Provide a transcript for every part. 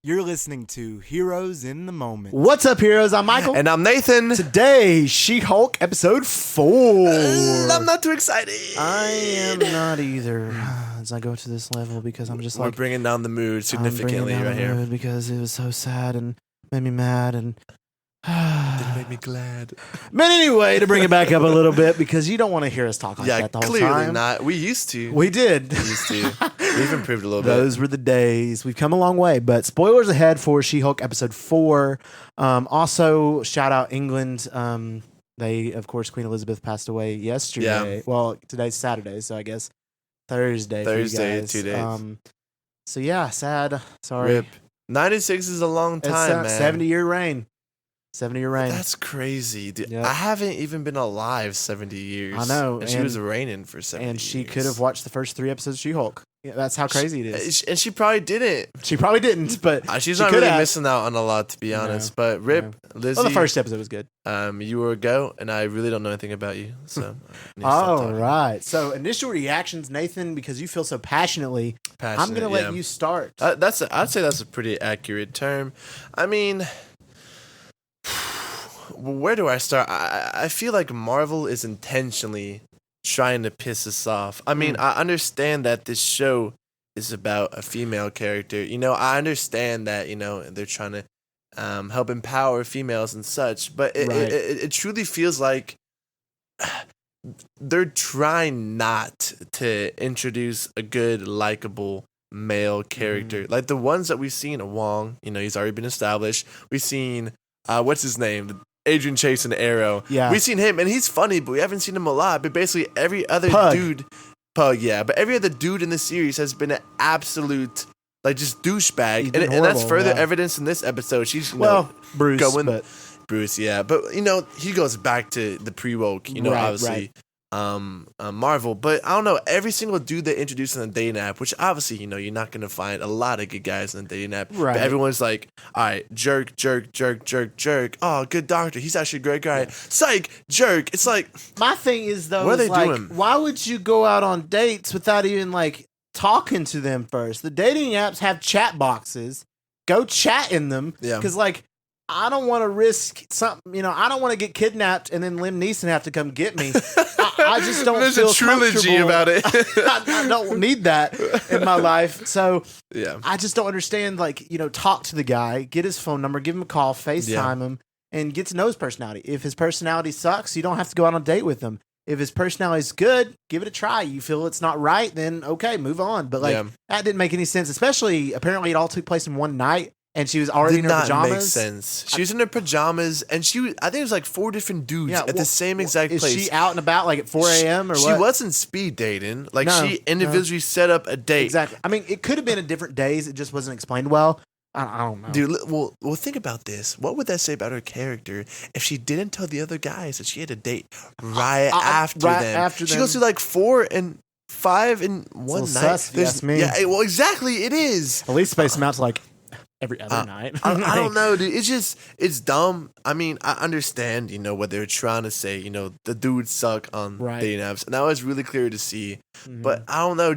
You're listening to Heroes in the Moment. What's up, heroes? I'm Michael. And I'm Nathan. Today, She-Hulk episode 4. I'm not too excited. I am not either. As I go to this level because I'm just We're like... bringing down the mood significantly I'm bringing down right the here. mood because it was so sad and made me mad and... Didn't make me glad. But anyway, to bring it back up a little bit because you don't want to hear us talk like that the whole clearly time. not. We used to. We did. We used to. We've improved a little bit. Those were the days. We've come a long way. But spoilers ahead for She-Hulk episode 4. Also, shout out England. They, of course, Queen Elizabeth passed away yesterday. Yeah. Well, today's Saturday, so I guess Thursday. Thursday, for you guys. 2 days. So yeah, sad. Sorry. Rip. 96 is a long time, man. 70-year reign. 70-year reign. That's crazy, dude. Yep. I haven't even been alive 70 years. I know, And she was reigning for 70 and she years. could have watched the first 3 episodes of She-Hulk. Yeah, that's how crazy it is. And she probably didn't. She probably didn't, but She's she not could really have. missing out on a lot, to be honest. But Rip, Lizzie. Well, the first episode was good. You were a goat, and I really don't know anything about you. So, I need to stop All talking. right. So initial reactions, Nathan, because you feel so passionately, I'm going to let you start. I'd say that's a pretty accurate term. I mean, where do I start? I feel like Marvel is intentionally trying to piss us off. I mean, I understand that this show is about a female character. You know, I understand that, you know, they're trying to help empower females and such, but it truly feels like they're trying not to introduce a good, likable male character. Like the ones that we've seen, Wong, you know, he's already been established. We've seen, what's his name? Adrian Chase and Arrow. Yeah. We've seen him, and he's funny, but we haven't seen him a lot. But basically every other Pug, yeah. But every other dude in the series has been an absolute, like, just douchebag. And that's further evidence in this episode. She's, Bruce. Bruce, yeah. But, you know, he goes back to the pre-woke, you know, obviously. Marvel, but I don't know, every single dude they introduced in the dating app, which obviously, you know, you're not gonna find a lot of good guys in the dating app, but everyone's like, all right, jerk, oh, good doctor, he's actually a great guy, psych, jerk. It's like, my thing is, though, what are they doing? Why would you go out on dates without even like talking to them first? The dating apps have chat boxes. Go chat in them, because like, I don't want to risk something, you know, I don't want to get kidnapped and then Liam Neeson have to come get me. I just don't There's feel a trilogy about it. I don't need that in my life. So yeah, I just don't understand, like, you know, talk to the guy, get his phone number, give him a call, FaceTime him, and get to know his personality. If his personality sucks, you don't have to go out on a date with him. If his personality is good, give it a try. You feel it's not right, then okay, move on. But like, that didn't make any sense, especially apparently it all took place in one night. And she was already in her pajamas. Did not make sense. She was in her pajamas, and I think it was like 4 different dudes at the same exact place. Is she out and about like at 4 a.m. or what? She wasn't speed dating. Like, she individually set up a date. Exactly. I mean, it could have been at different days. It just wasn't explained well. I don't know. Dude, well, think about this. What would that say about her character if she didn't tell the other guys that she had a date after them? She goes through like 4 and 5 in one night. Sus, yes, me. Yeah, well, exactly, it is. At least space them out to like every other night. I don't know, dude. It's dumb. I mean, I understand, you know, what they're trying to say. You know, the dudes suck on dating apps, and that was really clear to see. But I don't know,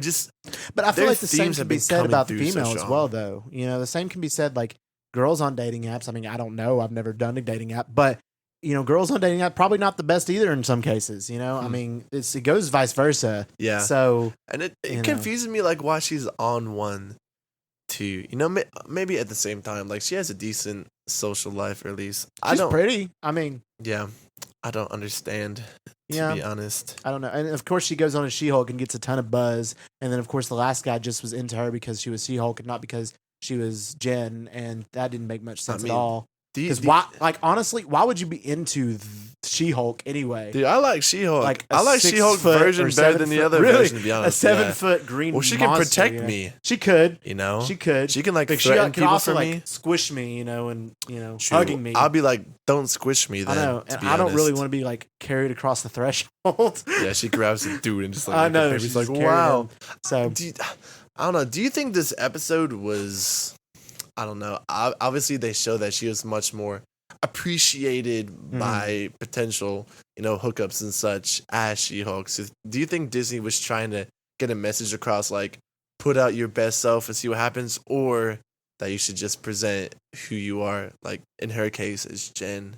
But I feel like the same can be said about the female as well, though. You know, the same can be said, like, girls on dating apps. I mean, I don't know. I've never done a dating app, but, you know, girls on dating app probably not the best either in some cases. You know, I mean, it goes vice versa. Yeah. So, and it confuses me, like, why she's on one. You know, maybe at the same time, like, she has a decent social life, or at least she's pretty. I mean, yeah, I don't understand, to be honest. I don't know. And of course, she goes on as She-Hulk and gets a ton of buzz. And then, of course, the last guy just was into her because she was She-Hulk and not because she was Jen, and that didn't make much sense at all. Because honestly, why would you be into She-Hulk anyway? Dude, I like She-Hulk. Like, I like She-Hulk version better than the other version, to be honest. A 7-foot green monster. Well, she can protect me. She could. You know? She could. She can, like, but threaten people also, for me. Like, squish me, you know, and, you know, hugging me. I'll be like, don't squish me then. I know. And I don't really want to be, like, carried across the threshold. Yeah, she grabs the dude and just, like, I know. She's like, wow. So, I don't know. Do you think this episode was, I don't know. Obviously, they show that she was much more appreciated by potential, you know, hookups and such as She-Hulk. So do you think Disney was trying to get a message across, like, put out your best self and see what happens? Or that you should just present who you are. Like in her case, as Jen.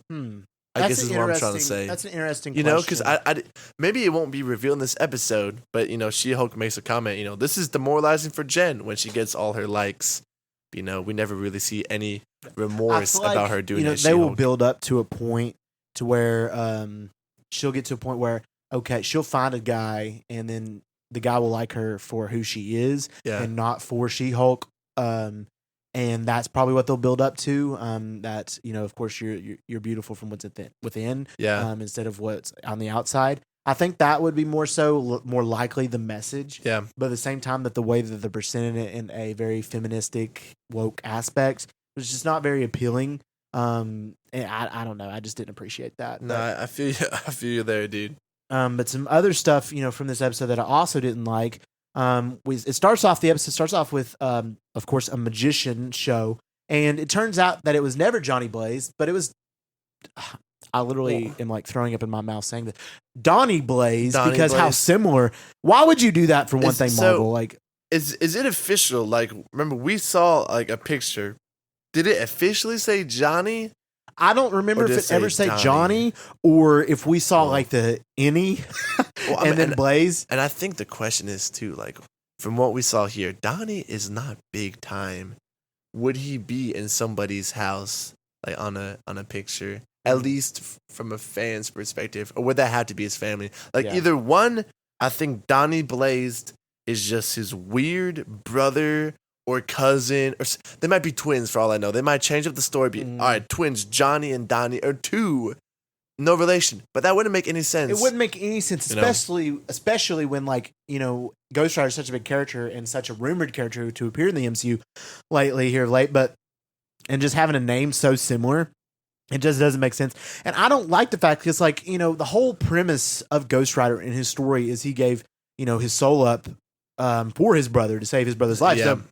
I guess is what I'm trying to say. That's an interesting You question. know, because I maybe it won't be revealed in this episode, but you know, She-Hulk makes a comment. You know, this is demoralizing for Jen when she gets all her likes. You know, we never really see any remorse about her doing it. They will build up to a point to where she'll get to a point where she'll find a guy, and then the guy will like her for who she is, and not for She-Hulk. And that's probably what they'll build up to. That of course, you're beautiful from what's within. Instead of what's on the outside. I think that would be more likely the message. Yeah. But at the same time, that the way that they're presenting it in a very feministic, woke aspect was just not very appealing. And I don't know. I just didn't appreciate that. No, I feel you. I feel you there, dude. But some other stuff, from this episode that I also didn't like. The episode starts off with, of course, a magician show, and it turns out that it was never Donny Blaze, but it was. I literally am like throwing up in my mouth saying that Donny Blaze because how similar. Why would you do that for one thing, Marvel? Like, is it official? Like, remember we saw like a picture. Did it officially say Johnny? I don't remember if it ever said Johnny or if we saw like the any then Blaze. And I think the question is too, like, from what we saw here, Donny is not big time. Would he be in somebody's house, like on a picture, at least from a fan's perspective, or would that have to be his family? Like either one, I think Donny Blaze is just his weird brother or cousin, or they might be twins for all I know. They might change up the story. All right, twins, Johnny and Donny, or two, no relation. But that wouldn't make any sense. It wouldn't make any sense, especially when Ghost Rider is such a big character and such a rumored character to appear in the MCU and just having a name so similar, it just doesn't make sense. And I don't like the fact because the whole premise of Ghost Rider in his story is he gave his soul up for his brother to save his brother's life. Yeah. So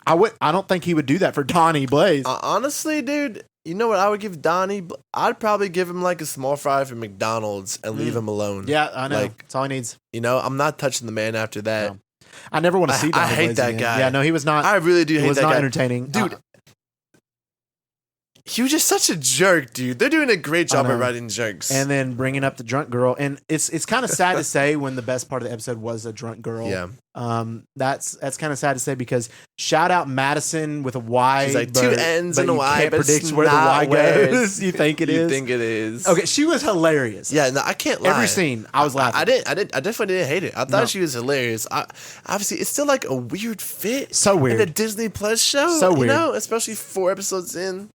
I don't think he would do that for Donny Blaze. Honestly, dude, you know what I would give Donny? I'd probably give him like a small fry from McDonald's and leave him alone. Yeah, I know. That's all he needs. I'm not touching the man after that. No. I never want to see Donny Blaze. I hate that again. guy. Yeah, no, he was not. I really do hate that guy. He was not entertaining. Dude, he was just such a jerk, dude. They're doing a great job at writing jerks. And then bringing up the drunk girl. And it's kind of sad to say when the best part of the episode was a drunk girl. Yeah. That's kind of sad to say because shout out Madisynn with a Y. She's like two N's and a Y, can't but predict where the Y goes. You think it is? You think it is. Okay, she was hilarious. Yeah, no, I can't lie. Every scene, I was laughing. I definitely didn't hate it. I thought she was hilarious. Obviously, it's still like a weird fit. So weird. In a Disney Plus show. So weird. Especially 4 episodes in.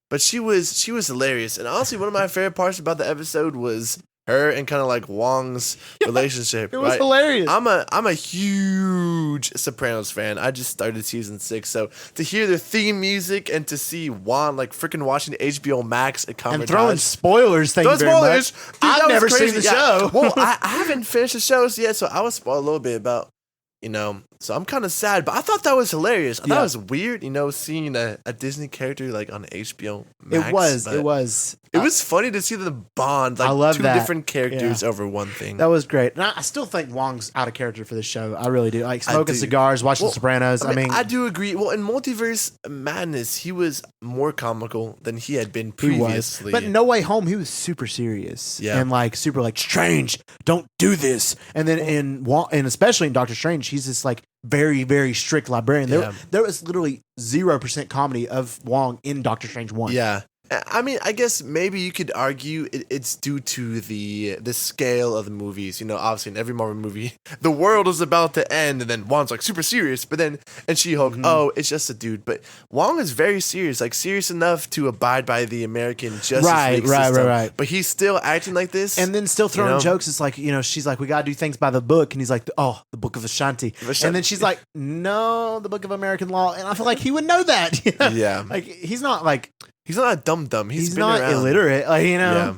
But she was hilarious. And honestly, one of my favorite parts about the episode was her and kind of like Wong's relationship. It was hilarious. I'm a huge Sopranos fan. I just started season 6, so to hear their theme music and to see Wong like freaking watching HBO Max and throwing spoilers. Thank you very much. Dude, I've never seen the show. Well, I haven't finished the shows yet, so I was spoiled a little bit about. So I'm kind of sad, but I thought that was hilarious. I thought it was weird, seeing a Disney character like on HBO Max. It was. It was funny to see the bond, like I love two different characters over one thing. That was great. And I still think Wong's out of character for this show. I really do. Like smoking cigars, watching The Sopranos. I mean, I do agree. Well, in Multiverse Madness, he was more comical than he had been previously. But No Way Home, he was super serious. Yeah. And like super like, Strange, don't do this. And then and especially in Doctor Strange, he's this like very, very strict librarian. There was literally 0% comedy of Wong in Doctor Strange 1. Yeah. I mean, I guess maybe you could argue it's due to the scale of the movies. Obviously in every Marvel movie, the world is about to end, and then Wong's like super serious. But then, and She-Hulk, it's just a dude. But Wong is very serious, like serious enough to abide by the American justice league system. Right. But he's still acting like this, and then still throwing jokes. It's like she's like, we gotta do things by the book, and he's like, the Book of Ashanti. And then she's like, no, the Book of American Law. And I feel like he would know that. Yeah, like he's not like. He's not a dum-dum. He's been not around. Illiterate. Yeah.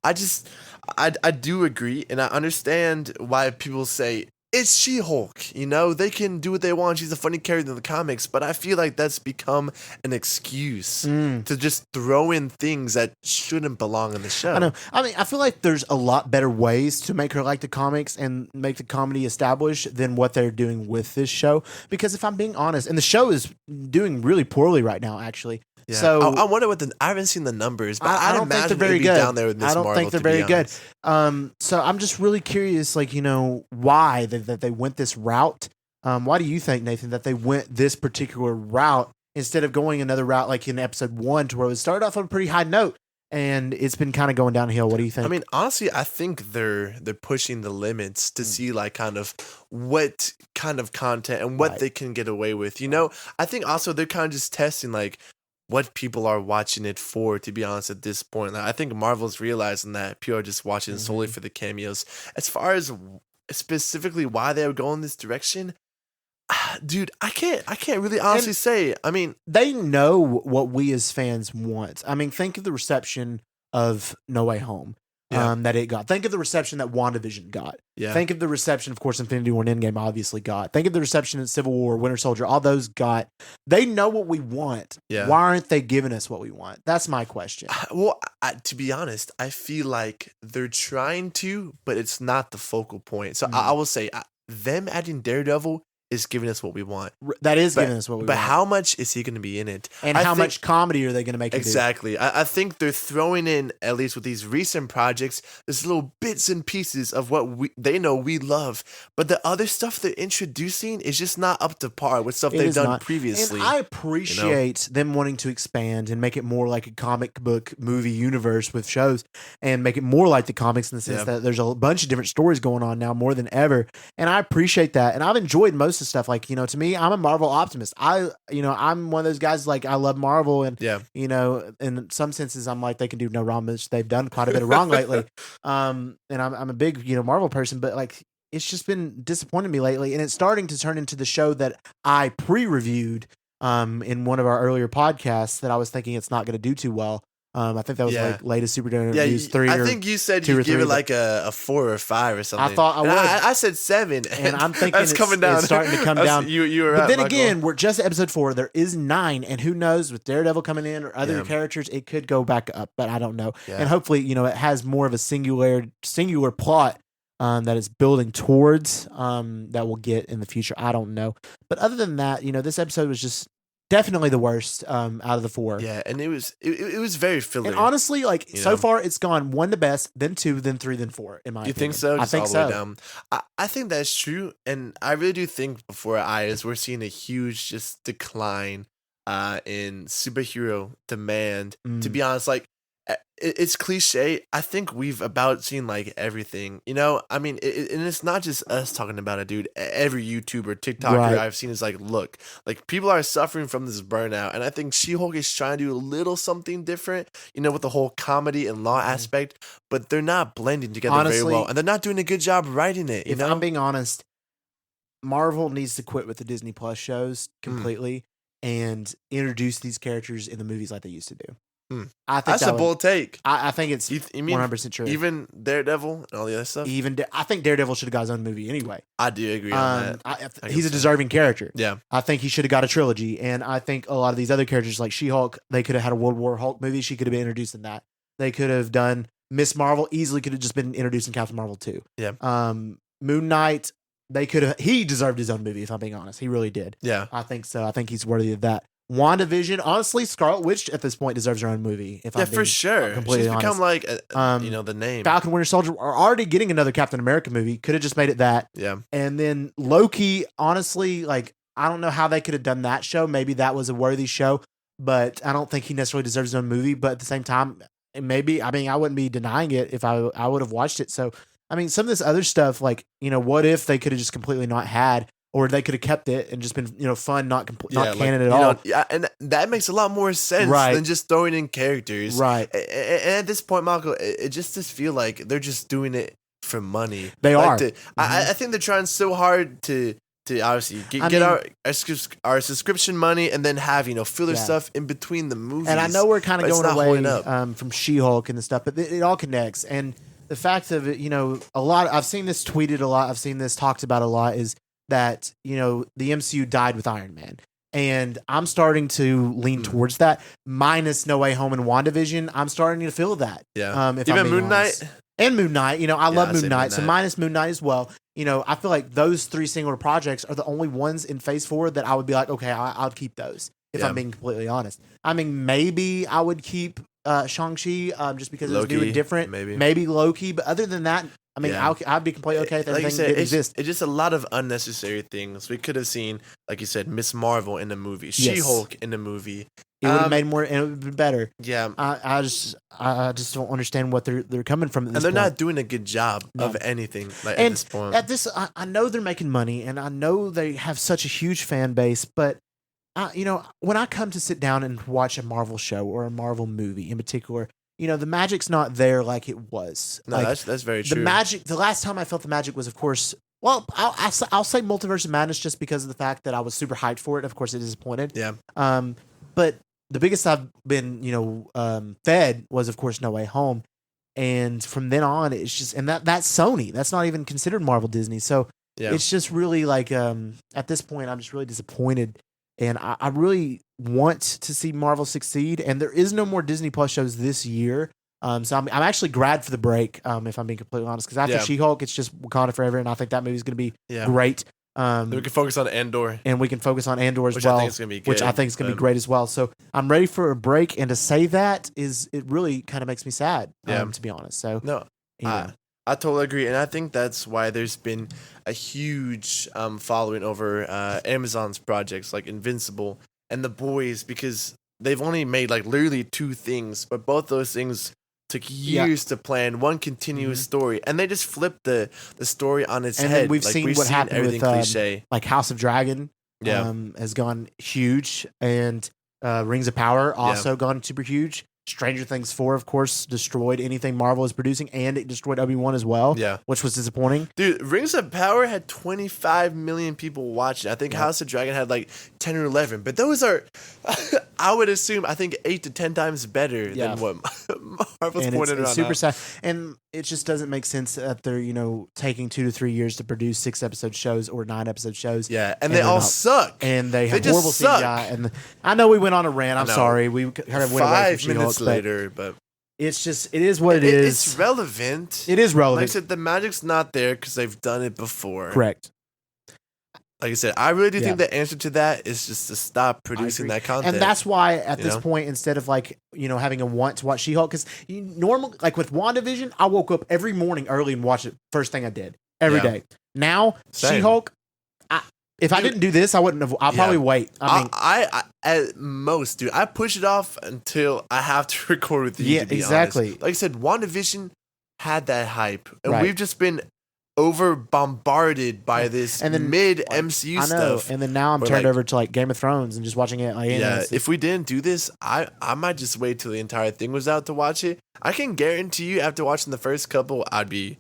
I do agree, and I understand why people say it's She-Hulk. You know, they can do what they want. She's a funny character in the comics, but I feel like that's become an excuse to just throw in things that shouldn't belong in the show. I know. I mean, I feel like there's a lot better ways to make her like the comics and make the comedy established than what they're doing with this show. Because if I'm being honest, and the show is doing really poorly right now, actually. Yeah. So I wonder I haven't seen the numbers, but I don't think they're very good. Down there with Miss I don't Marvel, think they're to be very good. honest. So I'm just really curious, like, why that they went this route. Why do you think, Nathan, that they went this particular route instead of going another route like in episode 1 to where it started off on a pretty high note and it's been kind of going downhill? What do you think? I mean, honestly, I think they're pushing the limits to see like kind of what kind of content and what they can get away with. I think also they're kind of just testing like what people are watching it for, to be honest, at this point. Like, I think Marvel's realizing that people are just watching solely for the cameos. As far as specifically why they were going this direction, dude, I can't really honestly say. I mean, they know what we as fans want. I mean, think of the reception of No Way Home that it got. Think of the reception that WandaVision got. Yeah. Think of the reception, of course, Infinity War and Endgame obviously got. Think of the reception in Civil War, Winter Soldier, all those got. They know what we want. Yeah. Why aren't they giving us what we want? That's my question. Well, to be honest, I feel like they're trying to, but it's not the focal point. So I will say, them adding Daredevil is giving us what we want. That is giving us what we want. But how much is he going to be in it? And how much comedy are they going to make him do? Exactly. I think they're throwing in, at least with these recent projects, there's little bits and pieces of what they know we love. But the other stuff they're introducing is just not up to par with stuff they've done previously. And I appreciate them wanting to expand and make it more like a comic book movie universe with shows and make it more like the comics in the sense that there's a bunch of different stories going on now more than ever. And I appreciate that. And I've enjoyed most of stuff. Like, to me, I'm a Marvel optimist. I'm one of those guys, like, I love Marvel, and in some senses I'm like, they can do no wrong, which they've done quite a bit of wrong lately. And I'm a big Marvel person, but like, it's just been disappointing me lately, and it's starting to turn into the show that I pre-reviewed in one of our earlier podcasts that I was thinking it's not going to do too well. I think that was like latest Superhero News 3. I think you said you give it like a 4 or 5 or something. I thought I would. I said 7, and I'm thinking that's coming down. It's starting to come down. You were but then again, we're just at episode 4. There is 9, and who knows, with Daredevil coming in or other characters, it could go back up. But I don't know. Yeah. And hopefully, it has more of a singular plot that it's building towards that we'll get in the future. I don't know. But other than that, this episode was just definitely the worst out of the 4. Yeah, and it was very filler. And honestly, like, so far it's gone 1 the best, then 2, then 3, then 4, in my opinion. You think so? I think so. Down. I think that's true, and I really do think before our eyes we're seeing a huge just decline in superhero demand. To be honest, like, it's cliche. I think we've about seen like everything. I mean, and it's not just us talking about it, dude. Every YouTuber, TikToker I've seen is like, look, like, people are suffering from this burnout, and I think She-Hulk is trying to do a little something different, with the whole comedy and law aspect, but they're not blending together very well, and they're not doing a good job writing it. If I'm being honest, Marvel needs to quit with the Disney Plus shows completely and introduce these characters in the movies like they used to do. I think that's a bold take. I think it's 100% true. Even Daredevil and all the other stuff? I think Daredevil should have got his own movie anyway. I do agree on that. He's a deserving character. Yeah. I think he should have got a trilogy. And I think a lot of these other characters like She-Hulk, they could have had a World War Hulk movie. She could have been introduced in that. They could have done Miss Marvel, easily could have just been introduced in Captain Marvel 2. Yeah. Moon Knight, he deserved his own movie, if I'm being honest. He really did. Yeah. I think so. I think he's worthy of that. WandaVision, honestly, Scarlet Witch at this point deserves her own movie. For sure. Completely She's become honest. like, the name. Falcon Winter Soldier are already getting another Captain America movie. Could have just made it that. Yeah. And then Loki, honestly, like, I don't know how they could have done that show. Maybe that was a worthy show, but I don't think he necessarily deserves his own movie. But at the same time, maybe, I mean, I wouldn't be denying it if I would have watched it. So, I mean, some of this other stuff, like, what if they could have just completely not had, or they could have kept it and just been, fun, not canon at all. And that makes a lot more sense than just throwing in characters. Right. And at this point, Michael, it just feel like they're just doing it for money. They are. I think they're trying so hard to obviously get our subscription money and then have, filler stuff in between the movies. And I know we're kind of going away from She-Hulk and the stuff, but it all connects. And the fact of it, a lot. I've seen this tweeted a lot. I've seen this talked about a lot. Is that the MCU died with Iron Man, and I'm starting to lean towards that. Minus No Way Home and WandaVision, I'm starting to feel that. Yeah, if even I'm being Moon honest. Knight. And Moon Knight, I love I'd say Moon Knight, Moon so Knight. minus Moon Knight as well. I feel like those 3 singular projects are the only ones in Phase 4 that I would be like, okay, I'll keep those. If Yeah. I'm being completely honest, I mean, maybe I would keep Shang-Chi just because it was new Loki, and different. maybe. Loki, but other than that, I mean, Yeah. I'd be completely okay if Like you everything said, didn't it's exist. just a lot of unnecessary things. We could have seen, like you said, Miss Marvel in the movie, She-Hulk in the movie. It would have made more, and it would have been better. Yeah, I just don't understand what they're coming from. At this and they're point. not doing a good job No. of anything at And this point. At this, I know they're making money, and I know they have such a huge fan base. But when I come to sit down and watch a Marvel show or a Marvel movie in particular, the magic's not there like it was. No, Like, that's very true. the magic. The last time I felt the magic was, of course. Well, I'll say Multiverse of Madness just because of the fact that I was super hyped for it. Of course, it disappointed. Yeah, But the biggest I've been, fed was, of course, No Way Home. And from then on, it's just, and that's Sony. That's not even considered Marvel Disney. So yeah. it's just really like, at this point, I'm just really disappointed. And I really want to see Marvel succeed. And there is no more Disney Plus shows this year. So I'm actually glad for the break, if I'm being completely honest. Because after Yeah. She-Hulk, it's just Wakanda Forever. And I think that movie's going to be Yeah. great. Then we can focus on Andor, And we can focus on Andor as which well. I think is going to be good. Which I think is going to be great as well. So I'm ready for a break, and to say that it really kind of makes me sad, to be honest. So No, you know. I totally agree, and I think that's why there's been a huge following over Amazon's projects like Invincible and The Boys, because they've only made like literally 2 things, but both those things took years to plan, one continuous story, and they just flipped the story on its And head. then we've Like, seen what happened everything with cliche. like House of Dragon, Yeah. has gone huge, and Rings of Power also gone super huge. Stranger Things 4, of course, destroyed anything Marvel is producing, and it destroyed Obi-Wan as well, Yeah. which was disappointing. Dude, Rings of Power had 25 million people watching. I think House of Dragon had like 10 or 11. But those are, I would assume, I think 8 to 10 times better than what Marvel's And pointing it's around super now. sad. And it just doesn't make sense that they're, taking 2 to 3 years to produce 6-episode shows or 9-episode shows. Yeah, and And they they're all not- suck. And they have just horrible suck. CGI. And I know we went on a rant. I'm know. sorry. We kind of went away 5 from minutes She-Hulk, but later, but it's just, it is what it is. It's relevant. It is Like I relevant. said, the magic's not there because they've done it before. Correct. Like I said, I really do Yeah. think the answer to that is just to stop producing agree. that content. And that's why at You this know? point, instead of like, having a want to watch She-Hulk, because normally, like with WandaVision, I woke up every morning early and watched it. First thing I did every Yeah. day. Now, Same. She-Hulk, if I Dude, didn't do this, I wouldn't have. I'll probably wait. I mean, I at most, dude, I push it off until I have to record with you. Yeah, to be exactly. honest. Like I said, WandaVision had that hype, and Right. we've just been over bombarded by this And then, mid MCU I know. stuff. And then now I'm But, turned like- over to like Game of Thrones and just watching it. Like, Yeah, it's- if we didn't do this, I might just wait till the entire thing was out to watch it. I can guarantee you, after watching the first couple, I'd be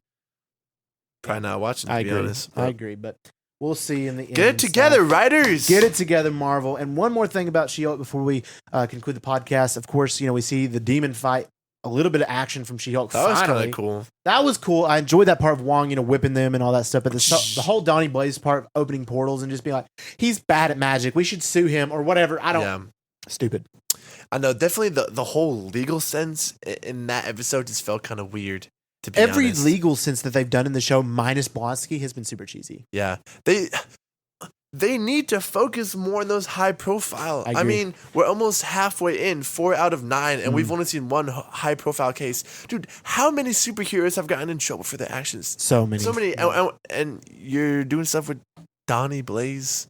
probably not watching. To I be agree. honest, I agree. But we'll see in the end. get it together, writers. Get it together, Marvel. And one more thing about She-Hulk before we conclude the podcast. Of course, we see the demon fight, a little bit of action from She-Hulk. That was kind finally. of cool. That was cool. I enjoyed that part of Wong, whipping them and all that stuff. But the whole Donny Blaze part, opening portals and just being like, he's bad at magic. We should sue him or whatever. I don't. Yeah. Stupid. I know, definitely the whole legal sense in that episode just felt kind of weird. To be Every honest. legal sense that they've done in the show, minus Blonsky, has been super cheesy. Yeah, they need to focus more on those high profile. I I agree. mean, we're almost halfway in, 4 out of 9, and we've only seen one high profile case. Dude, how many superheroes have gotten in trouble for their actions? So many. So many, and you're doing stuff with Donny Blaze.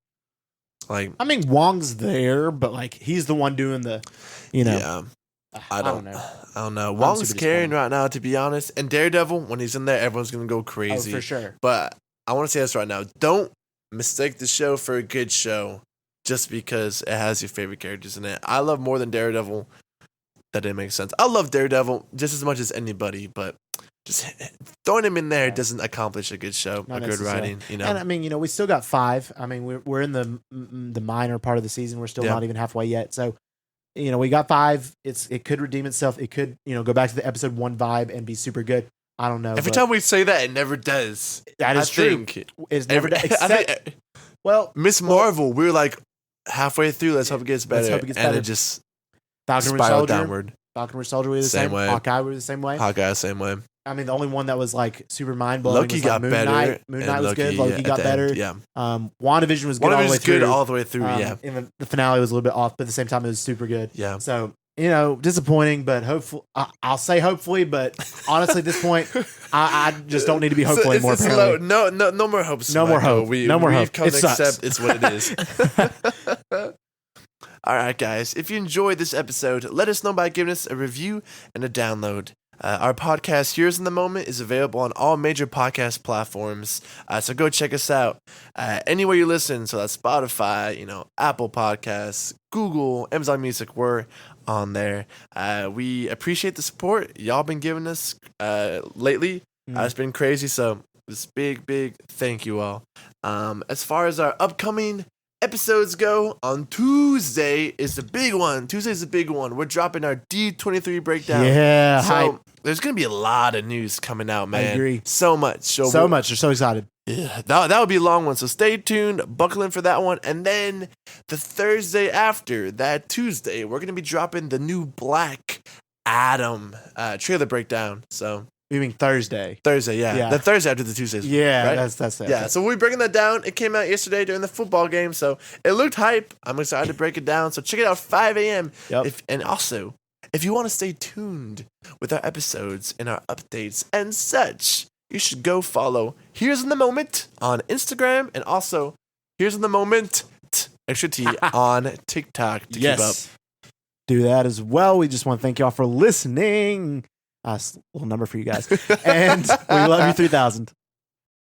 Like, I mean, Wong's there, but like he's the one doing the, yeah. I don't know. I don't know. Wong's super carrying disappointed. right now, to be honest. And Daredevil, when he's in there, everyone's gonna go crazy. Oh, for sure. But I want to say this right now: don't mistake the show for a good show just because it has your favorite characters in it. I love more than Daredevil. That didn't make sense. I love Daredevil just as much as anybody, but just throwing him in there doesn't accomplish a good show, Not a good necessarily. writing. You know, And I mean, we still got 5. I mean, we're in the minor part of the season. We're still Yeah. not even halfway yet. So, we got 5. It could redeem itself. It could, go back to the episode 1 vibe and be super good. I don't know. Every but time we say that, it never does. that is I true. think It's never done. Except, well, Miss Marvel, we were like halfway through. Let's hope it gets better. Let's hope it gets and better. it just Falcon Winter spiraled Soldier. downward. Falcon Winter Soldier were the Same same way. Hawkeye were the same way. Hawkeye, same way. I mean, the only one that was like super mind blowing Loki was got Moon better. Knight. Moon and Knight was good. Loki at got the better. end, yeah. WandaVision was good all the way was good through. all the way through. Yeah. And the finale was a little bit off, but at the same time, it was super good. Yeah. So, disappointing, but hopefully, I'll say hopefully, but honestly, at this point, I just don't need to be hopeful anymore. It's Apparently. no more hopes. No more hope. No more we've hope. come It to sucks. accept it's what it is. All right, guys. If you enjoyed this episode, let us know by giving us a review and a download. Our podcast, Heroes in the Moment, is available on all major podcast platforms. So go check us out anywhere you listen. So that's Spotify, Apple Podcasts, Google, Amazon Music. We're on there. We appreciate the support y'all been giving us lately. It's been crazy. So this big thank you all. As far as our upcoming episodes go, on Tuesday is the big one. Tuesday's the big one. We're dropping our D23 breakdown. Yeah, so there's gonna be a lot of news coming out, man. I agree. So much. So much. They're so excited. Yeah, that would be a long one. So stay tuned. Buckle in for that one. And then the Thursday after that Tuesday, we're gonna be dropping the new Black Adam trailer breakdown. So. You mean Thursday? Thursday, yeah. The Thursday after the Tuesdays. Yeah, right? that's it. Yeah, so we'll be breaking that down. It came out yesterday during the football game, so it looked hype. I'm excited to break it down. So check it out, 5 a.m. Yep. And also, if you want to stay tuned with our episodes and our updates and such, you should go follow Here's in the Moment on Instagram and also Here's in the Moment, extra T, on TikTok to keep up. Do that as well. We just want to thank y'all for listening. Little number for you guys. And we love you 3000.